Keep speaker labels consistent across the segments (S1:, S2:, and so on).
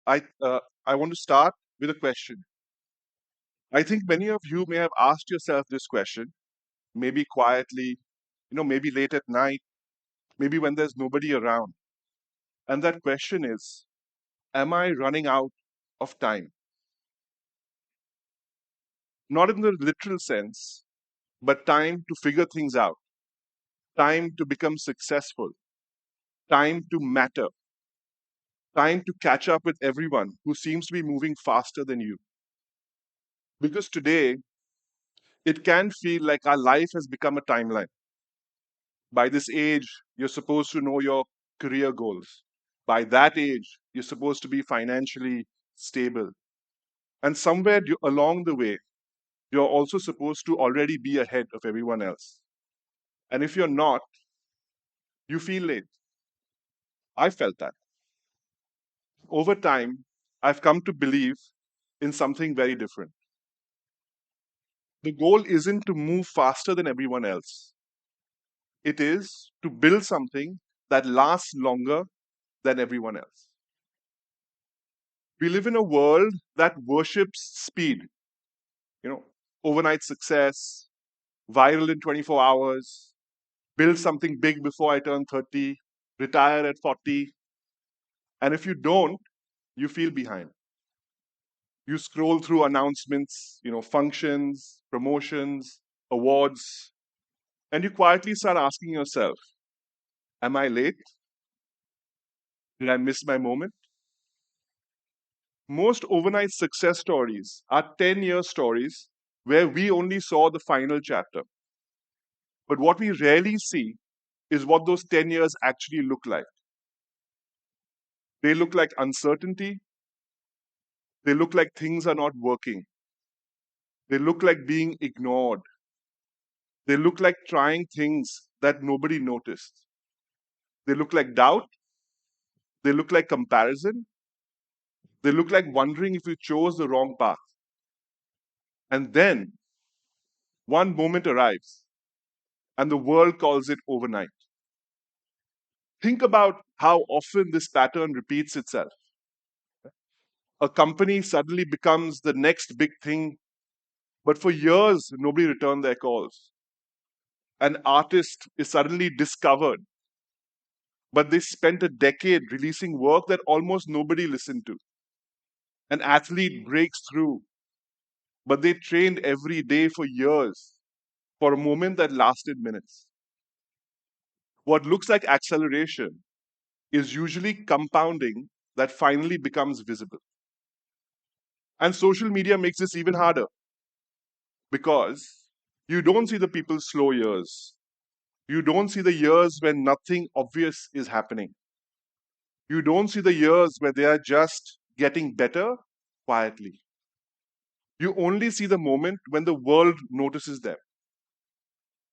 S1: I uh, I want to start with a question. I think many of you may have asked yourself this question, maybe quietly, maybe late at night, maybe when there's nobody around. And that question is, am I running out of time? Not in the literal sense, but time to figure things out, time to become successful, time to matter, time to catch up with everyone who seems to be moving faster than you. Because today, it can feel like our life has become a timeline. By this age, you're supposed to know your career goals. By that age, you're supposed to be financially stable. And somewhere along the way, you're also supposed to already be ahead of everyone else. And if you're not, you feel late. I felt that. Over time, I've come to believe in something very different. The goal isn't to move faster than everyone else, it is to build something that lasts longer than everyone else. We live in a world that worships speed, you know, overnight success, viral in 24 hours, build something big before I turn 30, retire at 40. And if you don't, you feel behind. You scroll through announcements, functions, promotions, awards, and you quietly start asking yourself, am I late? Did I miss my moment? Most overnight success stories are 10-year stories where we only saw the final chapter. But what we rarely see is what those 10 years actually look like. They look like uncertainty. They look like things are not working. They look like being ignored. They look like trying things that nobody noticed. They look like doubt. They look like comparison. They look like wondering if you chose the wrong path. And then one moment arrives and the world calls it overnight. Think about how often this pattern repeats itself. A company suddenly becomes the next big thing, but for years, nobody returned their calls. An artist is suddenly discovered, but they spent a decade releasing work that almost nobody listened to. An athlete breaks through, but they trained every day for years for a moment that lasted minutes. What looks like acceleration is usually compounding that finally becomes visible. And social media makes this even harder because you don't see the people's slow years. You don't see the years when nothing obvious is happening. You don't see the years where they are just getting better quietly. You only see the moment when the world notices them.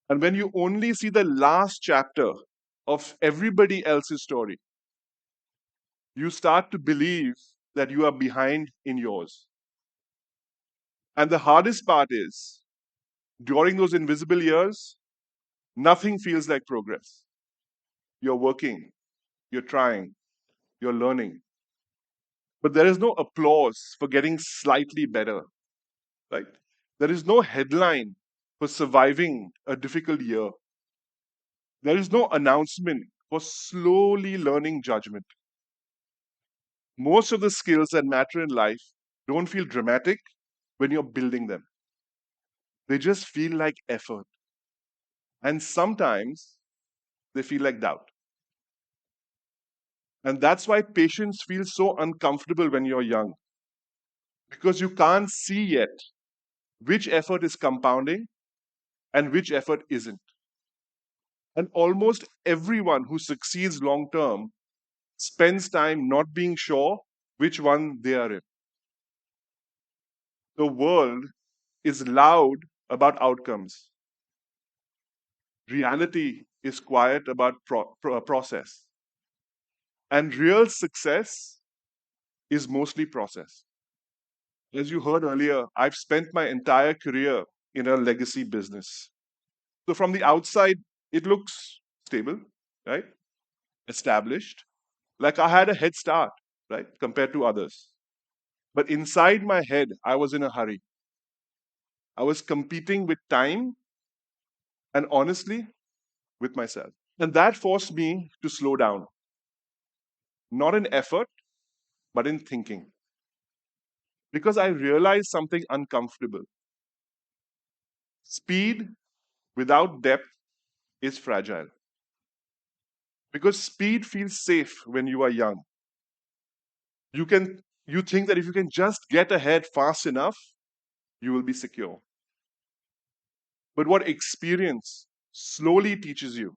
S1: And when you only see the last chapter of everybody else's story, you start to believe that you are behind in yours. And the hardest part is, during those invisible years, nothing feels like progress. You're working, you're trying, you're learning. But there is no applause for getting slightly better, right? There is no headline for surviving a difficult year. There is no announcement for slowly learning judgment. Most of the skills that matter in life don't feel dramatic when you're building them. They just feel like effort. And sometimes they feel like doubt. And that's why patience feels so uncomfortable when you're young, because you can't see yet which effort is compounding and which effort isn't. And almost everyone who succeeds long term spends time not being sure which one they are in. The world is loud about outcomes. Reality is quiet about process. And real success is mostly process. As you heard earlier, I've spent my entire career in a legacy business. So from the outside, it looks stable, right? Established, like I had a head start. right, compared to others. But inside my head, I was in a hurry. I was competing with time and honestly with myself. And that forced me to slow down, not in effort, but in thinking. Because I realized something uncomfortable. Speed without depth is fragile. Because speed feels safe when you are young. You think that if you can just get ahead fast enough, you will be secure. But what experience slowly teaches you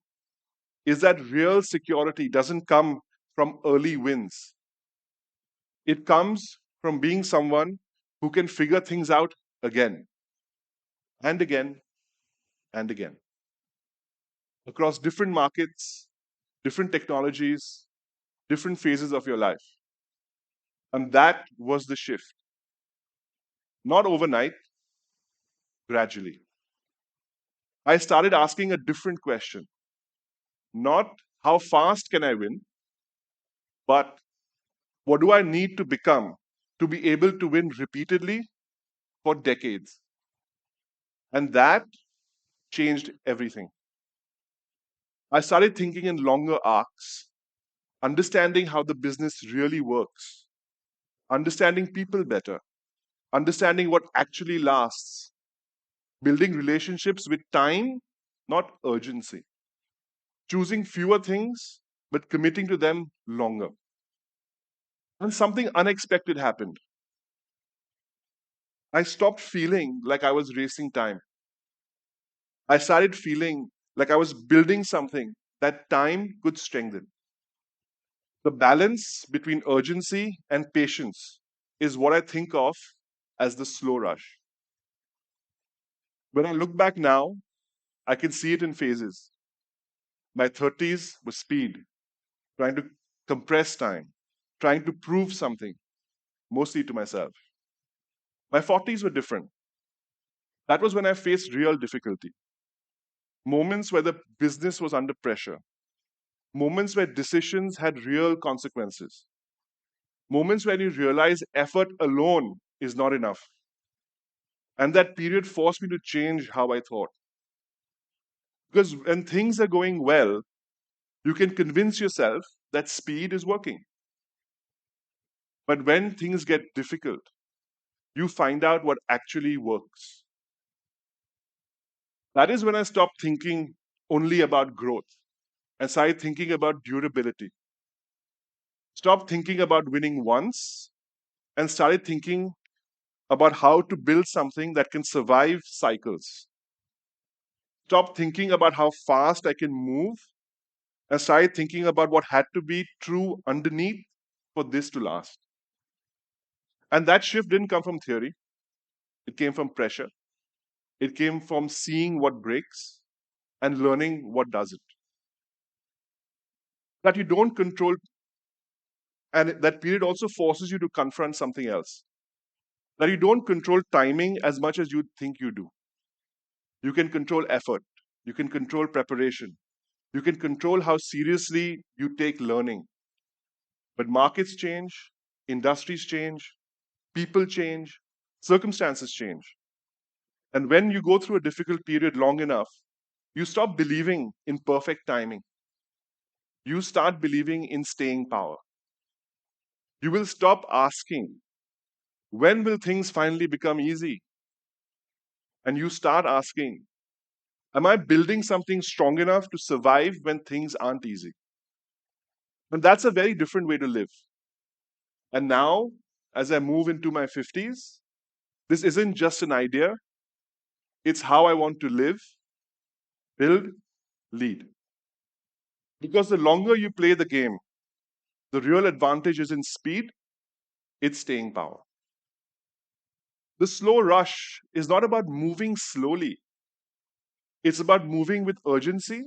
S1: is that real security doesn't come from early wins. It comes from being someone who can figure things out again and again and again across different markets, different technologies, different phases of your life. And that was the shift. Not overnight, gradually. I started asking a different question. Not how fast can I win, but what do I need to become to be able to win repeatedly for decades? And that changed everything. I started thinking in longer arcs, understanding how the business really works, understanding people better, understanding what actually lasts, building relationships with time, not urgency, choosing fewer things, but committing to them longer. And something unexpected happened. I stopped feeling like I was racing time. I started feeling like I was building something that time could strengthen. The balance between urgency and patience is what I think of as the slow rush. When I look back now, I can see it in phases. My 30s was speed, trying to compress time, trying to prove something, mostly to myself. My 40s were different. That was when I faced real difficulty, moments where the business was under pressure, moments where decisions had real consequences, moments when you realize effort alone is not enough. And that period forced me to change how I thought. Because when things are going well, you can convince yourself that speed is working. But when things get difficult, you find out what actually works. That is when I stopped thinking only about growth and started thinking about durability. Stopped thinking about winning once and started thinking about how to build something that can survive cycles. Stopped thinking about how fast I can move and started thinking about what had to be true underneath for this to last. And that shift didn't come from theory, it came from pressure. It came from seeing what breaks and learning what doesn't. That you don't control, and that period also forces you to confront something else. That you don't control timing as much as you think you do. You can control effort, you can control preparation, you can control how seriously you take learning. But markets change, industries change, people change, circumstances change. And when you go through a difficult period long enough, you stop believing in perfect timing. You start believing in staying power. You will stop asking, when will things finally become easy? And you start asking, am I building something strong enough to survive when things aren't easy? And that's a very different way to live. And now, as I move into my 50s, this isn't just an idea, it's how I want to live, build, lead. Because the longer you play the game, the real advantage is in speed, it's staying power. The slow rush is not about moving slowly, it's about moving with urgency,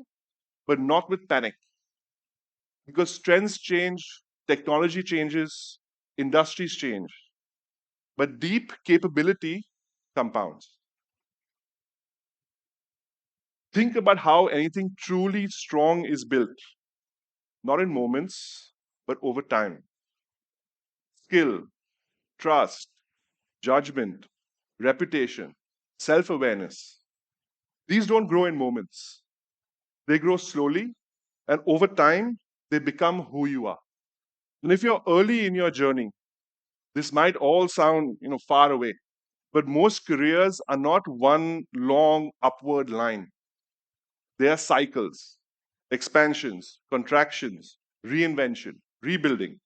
S1: but not with panic. Because trends change, technology changes, industries change, but deep capability compounds. Think about how anything truly strong is built, not in moments, but over time. skill, trust, judgment, reputation, self awareness. These don't grow in moments, they grow slowly, and over time, they become who you are. And if you're early in your journey, this might all sound far away, but most careers are not one long upward line. They are cycles, expansions, contractions, reinvention, rebuilding.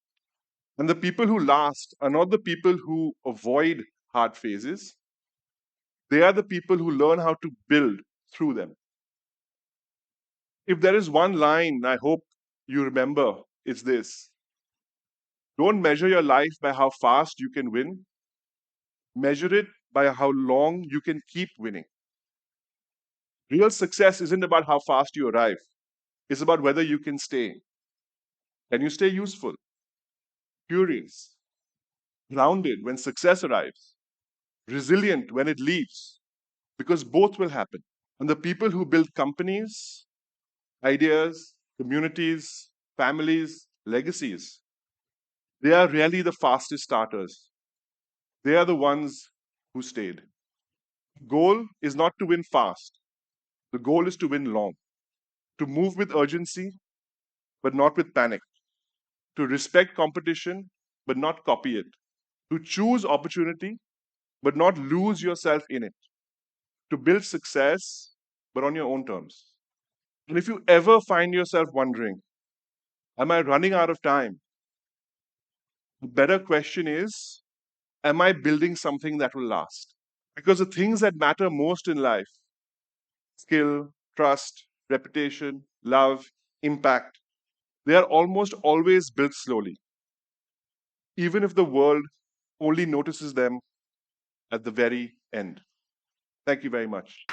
S1: And the people who last are not the people who avoid hard phases, they are the people who learn how to build through them. If there is one line I hope you remember, it's this: don't measure your life by how fast you can win, measure it by how long you can keep winning. Real success isn't about how fast you arrive, it's about whether you can stay. Can you stay useful, curious, grounded when success arrives, resilient when it leaves? Because both will happen. And the people who build companies, ideas, communities, families, legacies, they are really the fastest starters. They are the ones who stayed. Goal is not to win fast. The goal is to win long, to move with urgency, but not with panic, to respect competition, but not copy it, to choose opportunity, but not lose yourself in it, to build success, but on your own terms. And if you ever find yourself wondering, am I running out of time? The better question is, am I building something that will last? Because the things that matter most in life, skill, trust, reputation, love, impact, they are almost always built slowly, even if the world only notices them at the very end. Thank you very much.